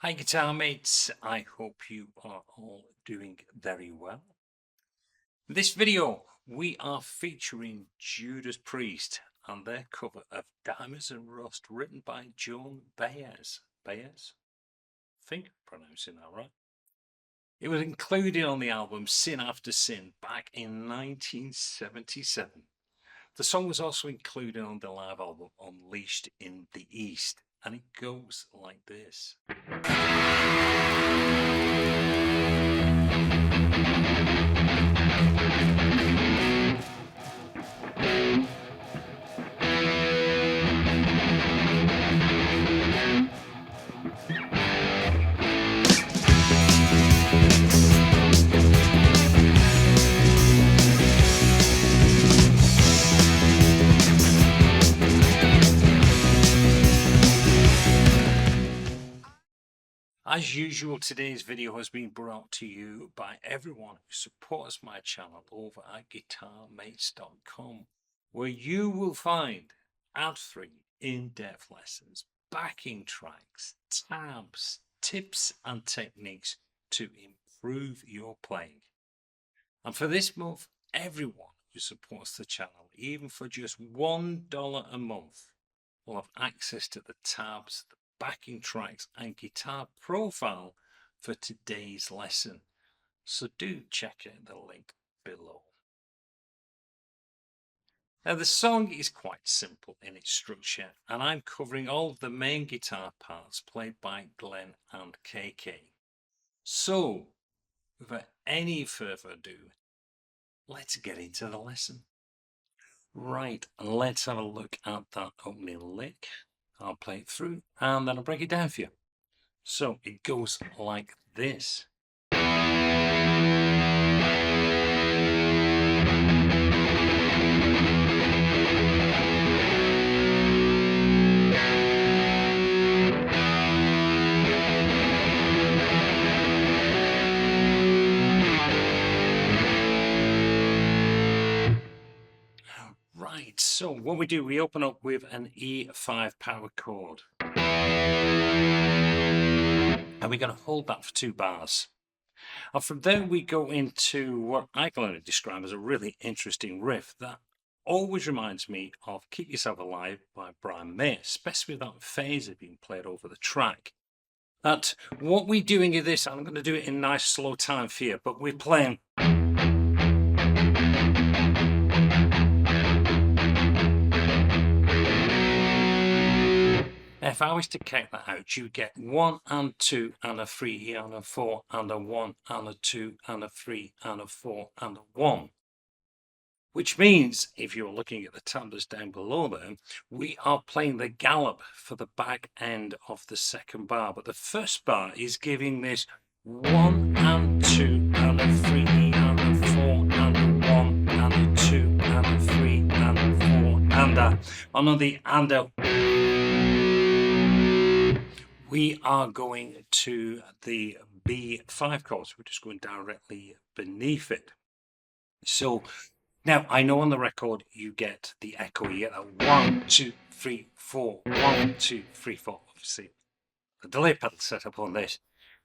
Hi guitar mates, I hope you are all doing very well. In this video we are featuring Judas Priest and their cover of Diamonds and Rust written by Joan Baez. Baez? I think I'm pronouncing that right. It was included on the album Sin After Sin back in 1977. The song was also included on the live album Unleashed in the East, and it goes like this. As usual, today's video has been brought to you by everyone who supports my channel over at guitarmates.com, where you will find ad-free, in-depth lessons, backing tracks, tabs, tips and techniques to improve your playing. And for this month, everyone who supports the channel, even for just $1 a month, will have access to the tabs, the backing tracks and guitar profile for today's lesson. So do check out the link below. Now the song is quite simple in its structure, and I'm covering all of the main guitar parts played by Glenn and KK. So without any further ado, let's get into the lesson. Right, let's have a look at that opening lick. I'll play it through and then I'll break it down for you. So it goes like this. Right, so what we do, we open up with an E5 power chord. And we're going to hold that for 2 bars. And from there we go into what I can only describe as a really interesting riff that always reminds me of Keep Yourself Alive by Brian May, especially that phaser being played over the track. That what we're doing in this, I'm going to do it in nice slow time for you, but we're playing. If I was to count that out, you get 1 and 2 and a 3 and a 4 and a 1 and a 2 and a 3 and a 4 and a 1. Which means, if you're looking at the tablas down below there, we are playing the gallop for the back end of the second bar. But the first bar is giving this 1 and 2 and a 3 and a 4 and a 1 and a 2 and a 3 and a 4 and a... On the and a... We are going to the B5 chords. We're just going directly beneath it. So now I know on the record you get the echo. You get that 1, 2, 3, 4, 1, 2, 3, 4. Obviously, the delay pedal set up on this.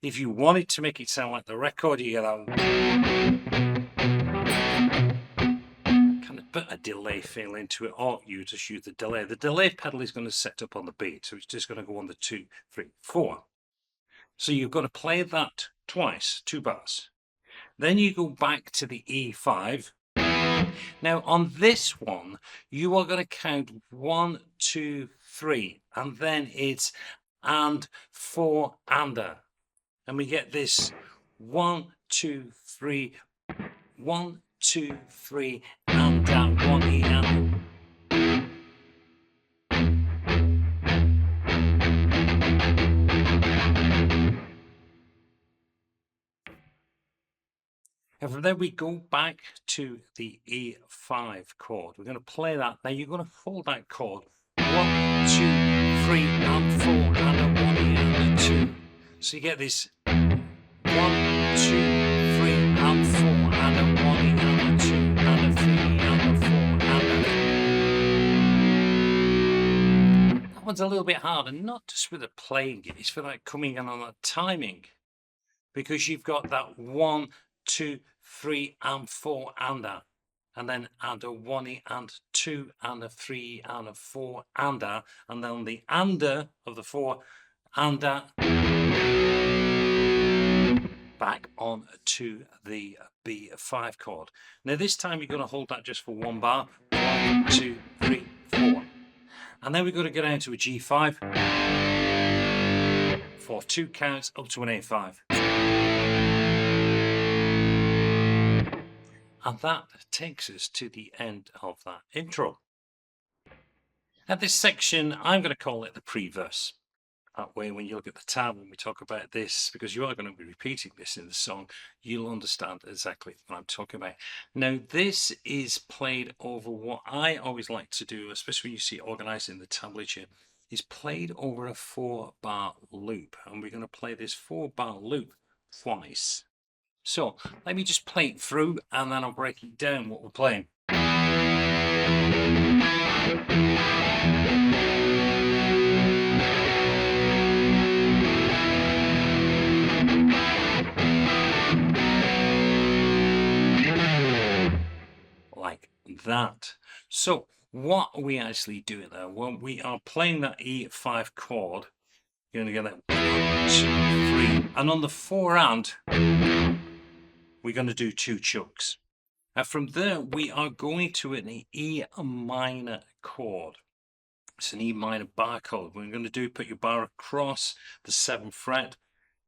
If you wanted to make it sound like the record, you get that kind of bit of delay feel into it, or you just use the delay. The delay pedal is going to set up on the beat, so it's just going to go on the 2, 3, 4. So you've got to play that twice, 2 bars. Then you go back to the E5. Now on this one, you are going to count 1, 2, 3, and then it's and 4 and a. And we get this 1, 2, 3, 1, 2, 3, and down 1 E and. And from there we go back to the E5 chord. We're going to play that. Now you're going to hold that chord 1, 2, 3, and 4, and a 1 E and a 2. So you get this 1, 2, 3, and 4, and a 1 E and a 2, and a 3 and a 4, and a... that one's a little bit harder, not just with the playing it, it's for like coming in on that timing. Because you've got that 1, 2, 3, and 4 and a. And then add a 1 and 2 and a 3 and a 4 and a. And then the ander of the 4 and a back on to the B5 chord. Now this time you're going to hold that just for 1 bar. 1, 2, 3, 4. And then we've got to get down to a G5 for 2 counts up to an A5. And that takes us to the end of that intro. Now this section, I'm going to call it the pre-verse. That way when you look at the tab and we talk about this, because you are going to be repeating this in the song, you'll understand exactly what I'm talking about. Now this is played over what I always like to do, especially when you see it organised in the tablature, is played over a 4-bar loop. And we're going to play this 4-bar loop twice. So let me just play it through and then I'll break it down what we're playing. Like that. So what are we actually doing there? Well, we are playing that E5 chord. You're going to get that 1, 2, 3. And on the 4 and, we're going to do 2 chunks. And from there, we are going to an E minor chord. It's an E minor bar chord. We're going to do, put your bar across the 7th fret.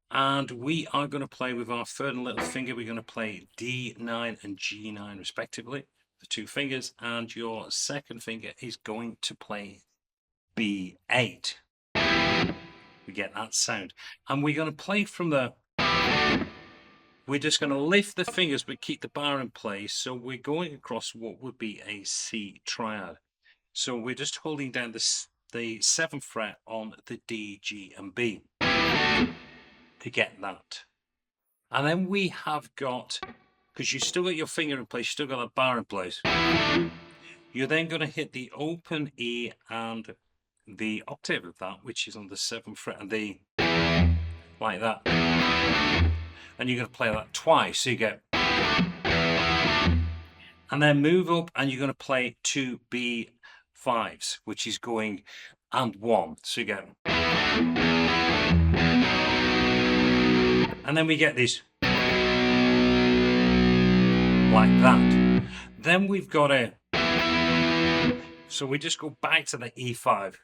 And we are going to play with our third and little finger. We're going to play D9 and G9 respectively, the 2 fingers. And your second finger is going to play B8. We get that sound. And we're going to play from there. We're just going to lift the fingers but keep the bar in place. So we're going across what would be a C triad. So we're just holding down the 7th fret on the D, G and B to get that. And then we have got, because you still got your finger in place, you still got that bar in place. You're then going to hit the open E and the octave of that, which is on the 7th fret, and the, like that. And you're going to play that twice, so you get, and then move up and you're going to play 2 B5s, which is going and 1, so you get, and then we get this like that. Then we've got a, so we just go back to the E5.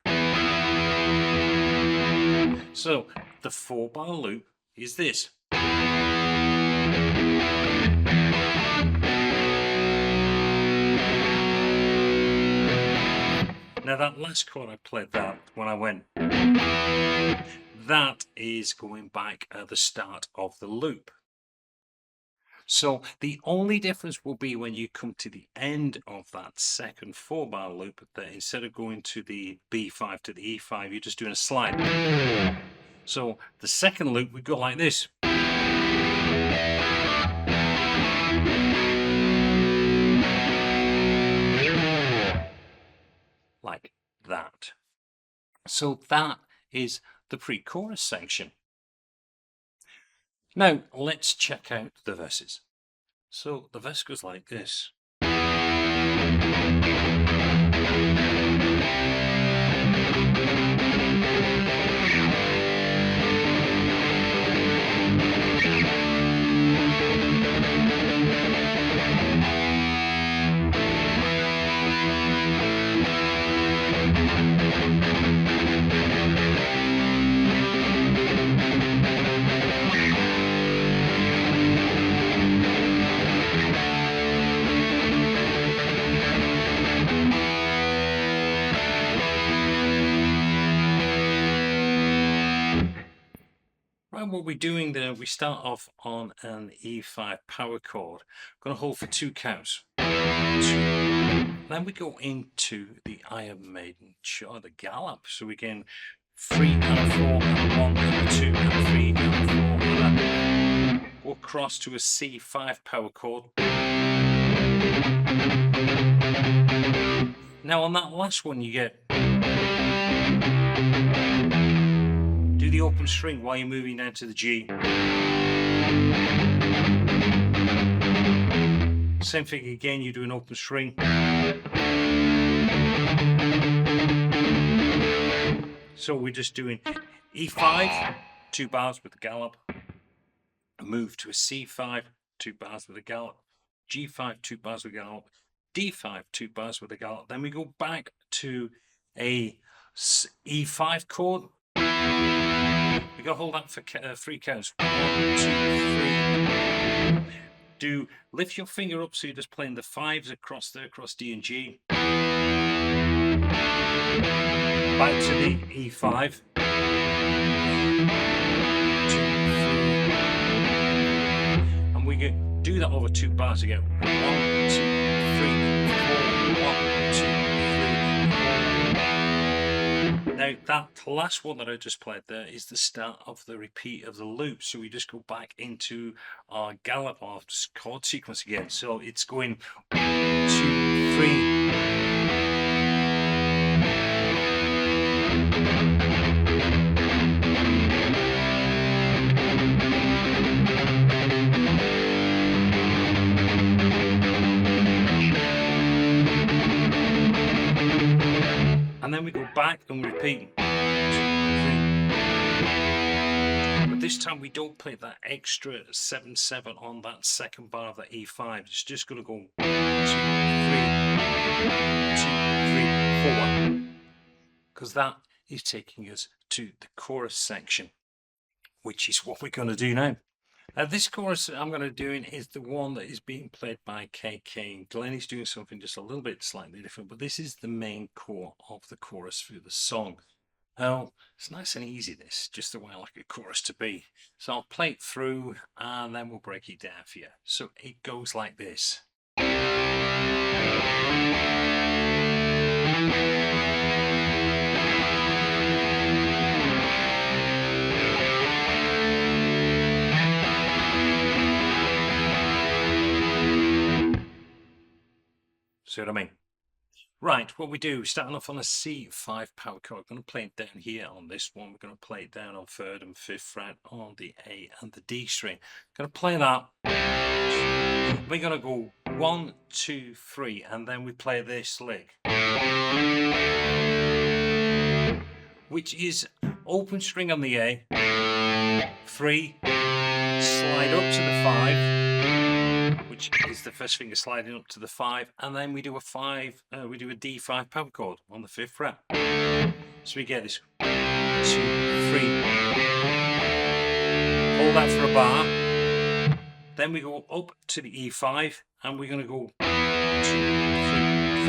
So the 4-bar loop is this. Now that last chord I played that when I went, that is going back at the start of the loop. So the only difference will be when you come to the end of that second 4-bar loop, that instead of going to the B5 to the E5, you're just doing a slide. So the second loop would go like this. Like that. So that is the pre-chorus section. Now let's check out the verses. So the verse goes like this. Right, what we're doing there, we start off on an E5 power chord. I'm going to hold for 2 counts. 2. Then we go into the Iron Maiden chord, the gallop. So we can 3 and 4 and 1 and 2 and 3 and 4 and that. We'll cross to a C5 power chord. Now on that last one you get the open string while you're moving down to the G. Same thing again, you do an open string. So we're just doing E5, 2 bars with the gallop, move to a C5, 2 bars with a gallop, G5, 2 bars with a gallop, D5, 2 bars with a gallop. Then we go back to a E5 chord. We gotta hold that for 3 counts. 1, 2, 3. Lift your finger up so you're just playing the 5s across there, across D and G. Back to the E5. 2, 3. And we can do that over 2 bars again. 1, 2, 3, 4. 1, 2, 3. Now that last one that I just played there is the start of the repeat of the loop. So we just go back into our gallop or chord sequence again. So it's going 1, 2, 3. And then we go back and repeat. 1, 2, 3. But this time we don't play that extra 7/7 on that second bar of the E5. It's just going to go 1, 2, 3, 2, 3, 4. Because that is taking us to the chorus section, which is what we're going to do now. This chorus I'm going to do is the one that is being played by KK. Glenn is doing something just a little bit slightly different, but this is the main core of the chorus through the song. Now, it's nice and easy, this, just the way I like a chorus to be. So I'll play it through and then we'll break it down for you. So it goes like this. See what I mean? Right, what we do, starting off on a C5 power chord. We're going to play it down here on this one. We're going to play it down on 3rd and 5th fret on the A and the D string. Going to play that. We're going to go 1, 2, 3, and then we play this lick, which is open string on the A, 3, slide up to the 5. Which is the first finger sliding up to the 5, and then we do a D5 power chord on the 5th fret. So we get this 2, 3. Hold that for a bar. Then we go up to the E5, and we're going to go 2, 3,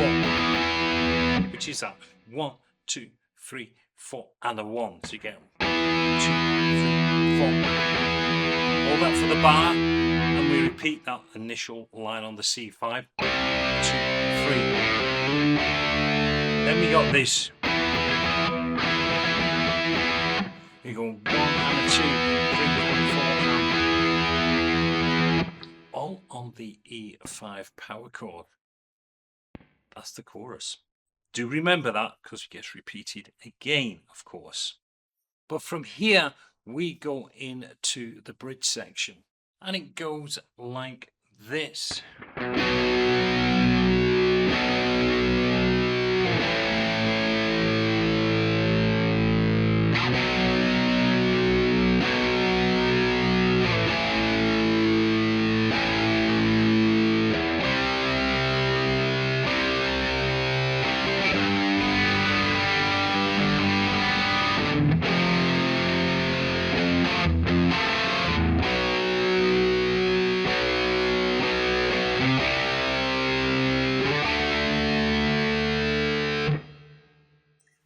4, which is that 1, 2, 3, 4, and a 1. So you get 1, 2, 3, 4. Hold that for the bar. And we repeat that initial line on the C5. 1, 2, 3. Then we got this. We go 1 and 2, 3, 4. All on the E5 power chord. That's the chorus. Do remember that because it gets repeated again, of course. But from here, we go into the bridge section. And it goes like this.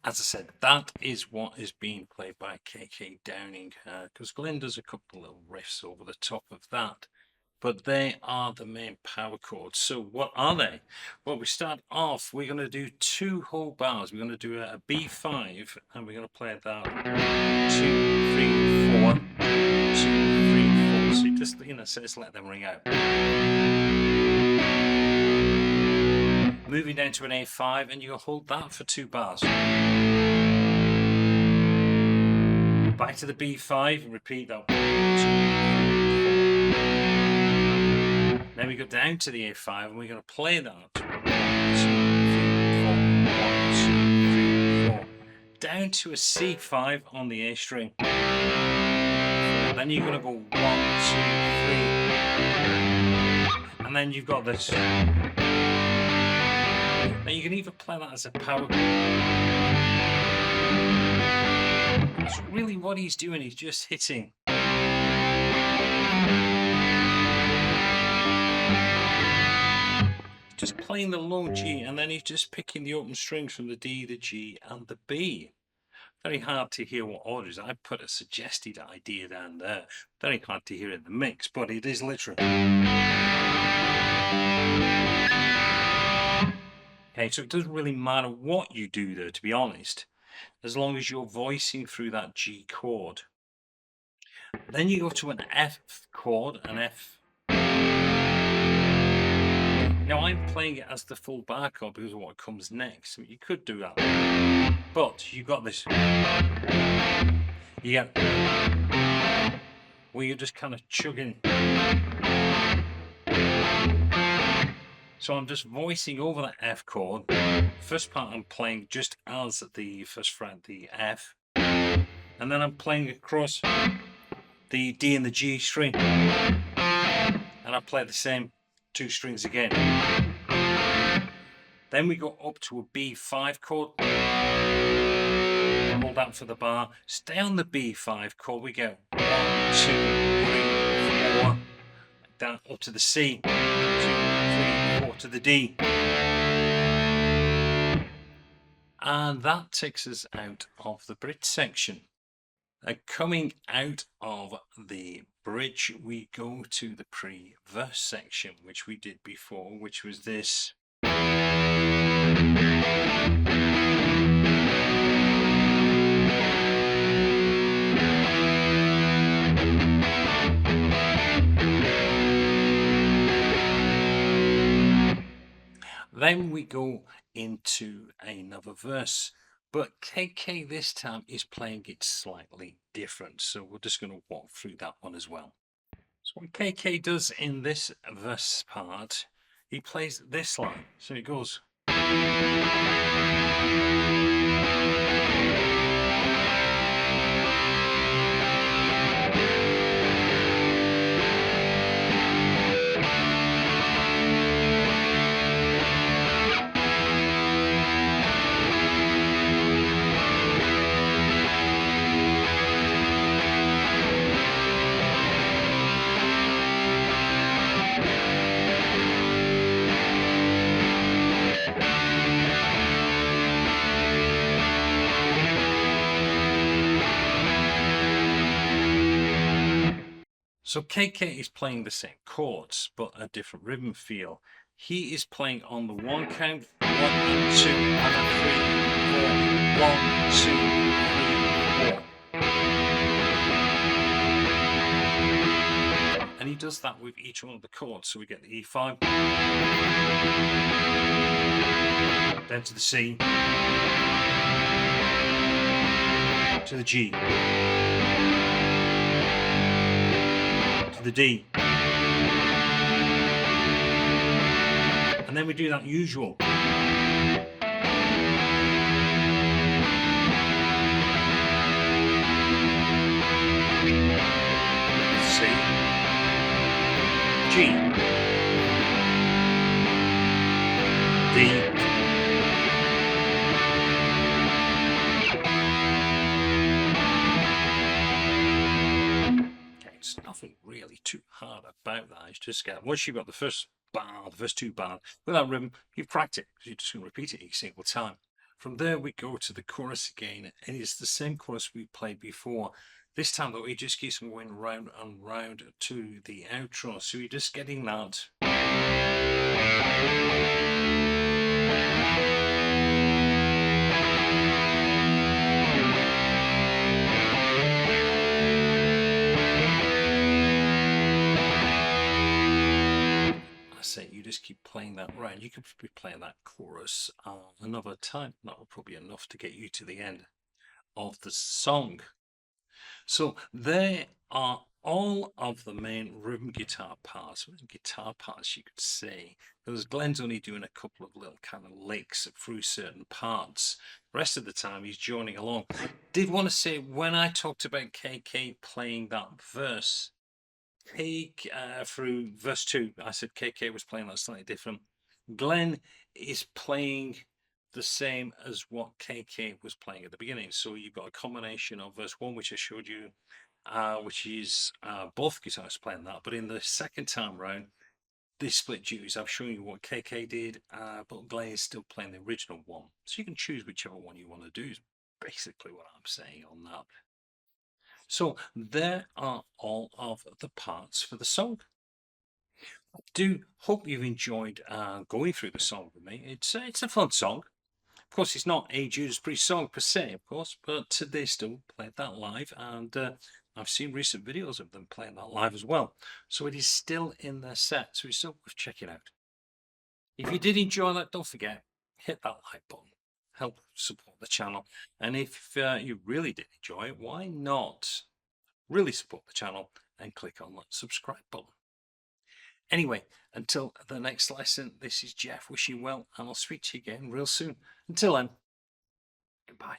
As I said, that is what is being played by KK Downing, because Glenn does a couple of little riffs over the top of that, but they are the main power chords. So what are they? Well, we start off, we're going to do 2 whole bars. We're going to do a B5, and we're going to play that 2, 3, 4, 2, 3, 4. So you just, so just let them ring out. Moving down to an A5, and you'll hold that for 2 bars. Back to the B5 and repeat that. 1, 2, 3, 4. Then we go down to the A5 and we're going to play that. 1, 2, 3, 4. 1, 2, 3, 4. Down to a C5 on the A string. Then you're going to go 1, 2, 3. And then you've got this. Now you can either play that as a power chord. That's really what he's doing, he's just hitting. Just playing the low G, and then he's just picking the open strings from the D, the G, and the B. Very hard to hear what order is. I put a suggested idea down there. Very hard to hear in the mix, but it is literally. Okay, so it doesn't really matter what you do there, to be honest, as long as you're voicing through that G chord. Then you go to an F chord, an F. Now I'm playing it as the full bar chord because of what comes next. So you could do that, but you got this. You get where you're just kind of chugging. So I'm just voicing over that F chord. First part I'm playing just as the first fret, the F, and then I'm playing across the D and the G string, and I play the same two strings again. Then we go up to a B5 chord. Hold that for the bar. Stay on the B5 chord. We go 1, 2, 3, 4. Down up to the C. 2, 3, 4 to the D. And that takes us out of the bridge section. Coming out of the bridge, we go to the pre-verse section, which we did before, which was this. Then we go into another verse, but KK this time is playing it slightly different, so we're just going to walk through that one as well. So what KK does in this verse part, he plays this line, so it goes. So KK is playing the same chords, but a different rhythm feel. He is playing on the one count, 1 and 2, and a 3, 4, 1, 2, 3, 4. And he does that with each one of the chords. So we get the E5, then to the C, to the G, to the D, and then we do that usual. C, G, D, it's nothing really too hard about that. It's just once you've got the first bar, the first two bars with that rhythm, you've practiced. You're just going to repeat it each single time. From there, we go to the chorus again, and it's the same chorus we played before. This time, though, he just keeps going round and round to the outro. So you're just getting that. You just keep playing that round. You could be playing that chorus another time. That will probably be enough to get you to the end of the song. So there are all of the main rhythm guitar parts, you could say. Because Glenn's only doing a couple of little kind of licks through certain parts. The rest of the time he's joining along. Did want to say, when I talked about KK playing that verse, through verse 2, I said KK was playing that slightly different. Glenn is playing the same as what KK was playing at the beginning. So you've got a combination of verse 1, which I showed you, which is both guitarists playing that. But in the second time round, they split duties. I've shown you what KK did, but Glenn is still playing the original one. So you can choose whichever one you want to do, is basically what I'm saying on that. So there are all of the parts for the song. I do hope you've enjoyed going through the song with me. It's a fun song. Of course, it's not a Judas Priest song per se, of course, but they still played that live, and I've seen recent videos of them playing that live as well. So it is still in their set, so it's still worth checking out. If you did enjoy that, don't forget, hit that like button. Help support the channel. And if you really did enjoy it, why not really support the channel and click on that subscribe button. Anyway, until the next lesson, this is Jeff wishing you well, and I'll speak to you again real soon. Until then, goodbye.